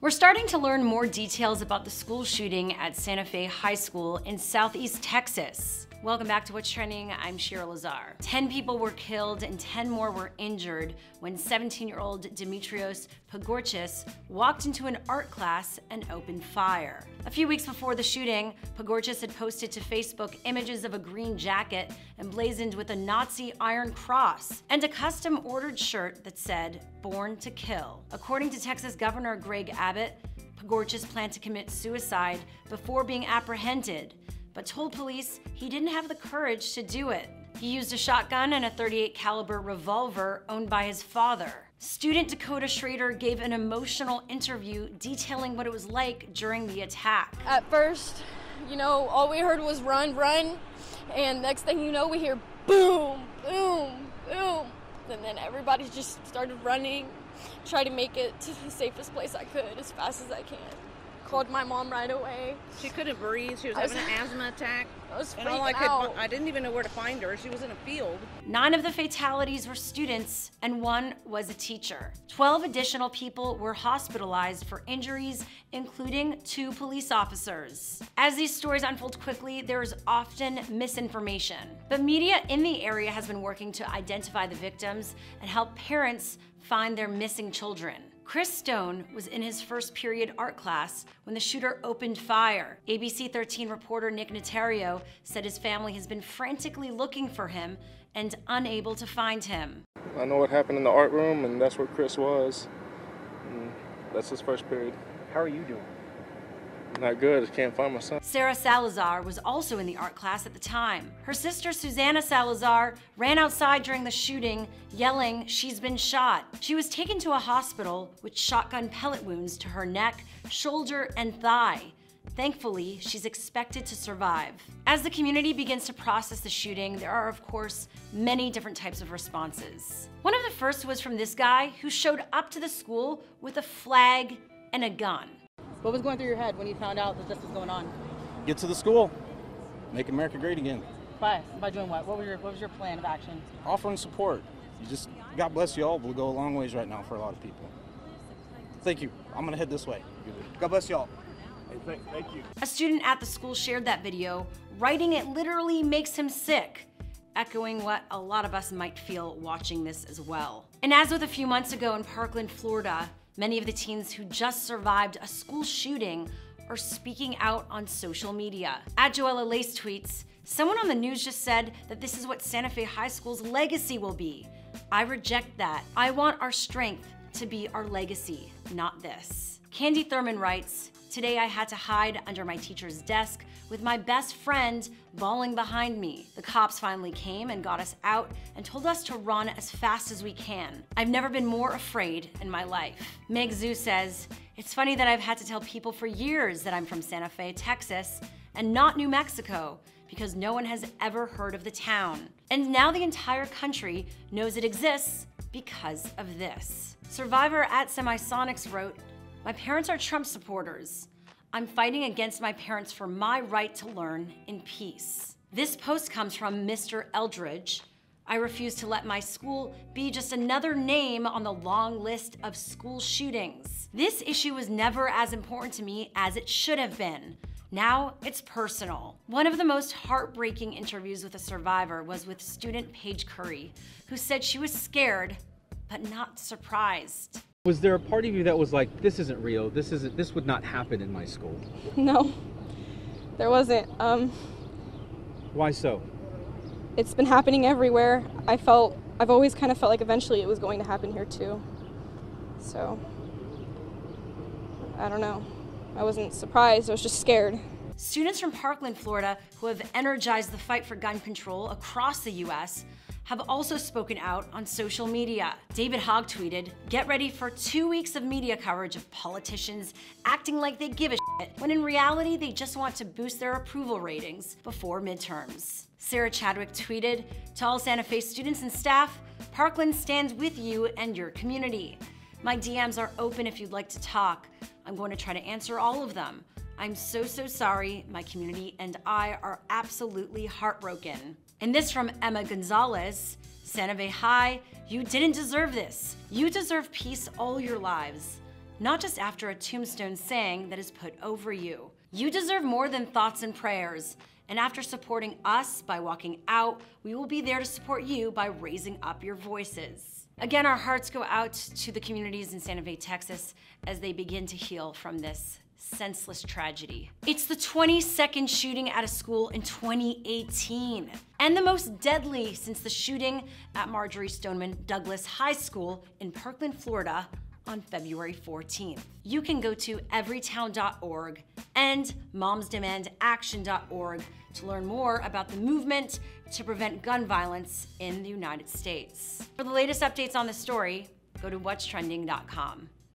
We're starting to learn more details about the school shooting at Sante Fe High School in Southeast Texas. Welcome back to What's Trending. I'm Shira Lazar. 10 people were killed and 10 more were injured when 17-year-old Dimitrios Pagourtzis walked into an art class and opened fire. A few weeks before the shooting, Pagourtzis had posted to Facebook images of a green jacket emblazoned with a Nazi iron cross and a custom-ordered shirt that said, "Born to Kill." According to Texas Governor Greg Abbott, Pagourtzis planned to commit suicide before being apprehended, but told police he didn't have the courage to do it. He used a shotgun and a .38 caliber revolver owned by his father. Student Dakota Schrader gave an emotional interview detailing what it was like during the attack. At first, all we heard was run, run, and next thing you know, we hear boom, boom, boom. And then everybody just started running, tried to make it to the safest place I could as fast as I can. Called my mom right away. She couldn't breathe. She was having an asthma attack. I was and freaking out. I didn't even know where to find her. She was in a field. 9 of the fatalities were students and 1 was a teacher. 12 additional people were hospitalized for injuries, including 2 police officers. As these stories unfold quickly, there is often misinformation. But media in the area has been working to identify the victims and help parents find their missing children. Chris Stone was in his first period art class when the shooter opened fire. ABC 13 reporter Nick Notario said his family has been frantically looking for him and unable to find him. I know what happened in the art room, and that's where Chris was. And that's his first period. How are you doing? Not good. I can't find my son. Sarah Salazar was also in the art class at the time. Her sister Susanna Salazar ran outside during the shooting, yelling, "She's been shot." She was taken to a hospital with shotgun pellet wounds to her neck, shoulder, and thigh. Thankfully, she's expected to survive. As the community begins to process the shooting, there are, of course, many different types of responses. One of the first was from this guy who showed up to the school with a flag and a gun. What was going through your head when you found out that this was going on? Get to the school, make America great again. By doing what? What was your plan of action? Offering support. God bless you all. Will go a long ways right now for a lot of people. Thank you. I'm gonna head this way. God bless you all. Hey, thank you. A student at the school shared that video, writing it literally makes him sick, echoing what a lot of us might feel watching this as well. And as with a few months ago in Parkland, Florida, many of the teens who just survived a school shooting are speaking out on social media. At Joella Lace tweets, "Someone on the news just said that this is what Sante Fe High School's legacy will be. I reject that. I want our strength to be our legacy, not this." Candy Thurman writes, "Today I had to hide under my teacher's desk with my best friend bawling behind me. The cops finally came and got us out and told us to run as fast as we can. I've never been more afraid in my life." Meg Zhu says, "It's funny that I've had to tell people for years that I'm from Sante Fe, Texas, and not New Mexico, because no one has ever heard of the town. And now the entire country knows it exists because of this." Survivor at Semisonics wrote, "My parents are Trump supporters. I'm fighting against my parents for my right to learn in peace." This post comes from Mr. Eldridge. "I refuse to let my school be just another name on the long list of school shootings. This issue was never as important to me as it should have been. Now it's personal." One of the most heartbreaking interviews with a survivor was with student Paige Curry, who said she was scared, but not surprised. Was there a part of you that was like, this isn't real, this would not happen in my school? No, there wasn't. Why so? It's been happening everywhere. I've always kind of felt like eventually it was going to happen here too. So, I don't know. I wasn't surprised, I was just scared. Students from Parkland, Florida, who have energized the fight for gun control across the US, have also spoken out on social media. David Hogg tweeted, "Get ready for 2 weeks of media coverage of politicians acting like they give a shit, when in reality they just want to boost their approval ratings before midterms." Sarah Chadwick tweeted, "To all Sante Fe students and staff, Parkland stands with you and your community. My DMs are open if you'd like to talk. I'm going to try to answer all of them. I'm so sorry. My community and I are absolutely heartbroken." And this from Emma Gonzalez, "Sante Fe High, you didn't deserve this. You deserve peace all your lives. not just after a tombstone saying that is put over you. You deserve more than thoughts and prayers. And after supporting us by walking out, we will be there to support you by raising up your voices. Again, our hearts go out to the communities in Santa Fe, Texas, as they begin to heal from this senseless tragedy. It's the 22nd shooting at a school in 2018, and the most deadly since the shooting at Marjorie Stoneman Douglas High School in Parkland, Florida on February 14th. You can go to everytown.org and momsdemandaction.org to learn more about the movement to prevent gun violence in the United States. For the latest updates on the story, go to whatstrending.com.